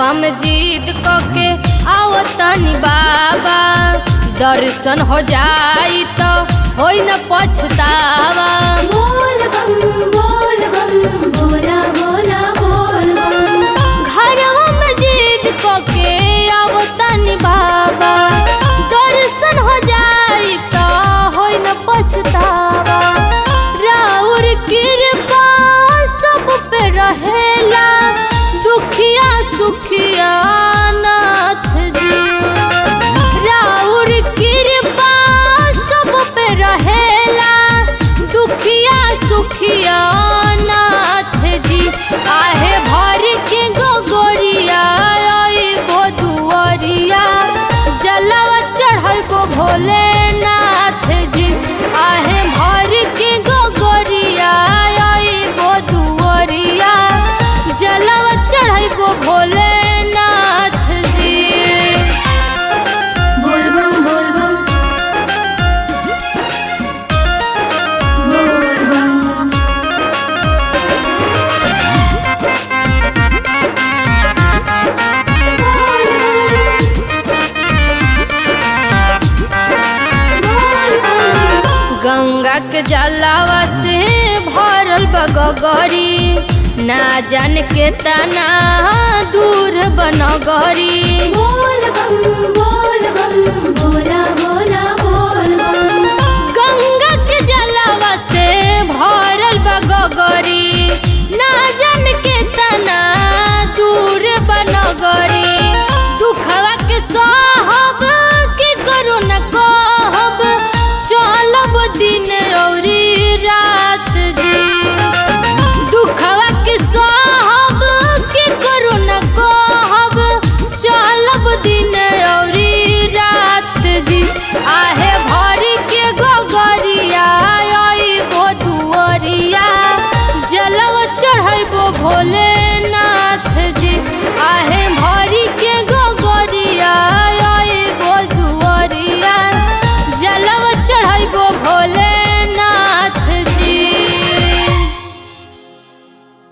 घरवा में जिद कके आओ तनी बाबा, दर्शन हो जाई तो होई न पछतावा। बोल बम बोला बोला बोल बम। घरवा में जिद कके आओ तनी बाबा, दर्शन हो जाई तो होई न पछतावा। राउर कृपा सब पे रहेला, दुखिया सुखिया नाथ जी। राउर कृपा सब पे रहेला, दुखिया सुखिया नाथ जी। आहे भर के गोगोरिया आइबो दुआरिया, जलवा चढ़ाइबो भोलेनाथ जी। आहे भर के गोगोरिया आइबो दुआरिया, जलवा चढ़ाइबो भोलेनाथ जी। बोल बम बोल बम। गंगा के जलावा से भरल बगगरी, ना जान के तना दूर बनगरी। बोल बम बोला बोला बोल बम। गंगा के जलावा से भरल बगगरी, ना जान के तना दूर बनगरी। दुखवा के सहब के करू न कहब, चलब दिन औरी रात जी। दुखवा के सहब के करू न कहब, चलब दिन औरी रात जी। आहे भरी के गोगरिया आइबो दुआरिया, जलवा चढ़ाइबो भोले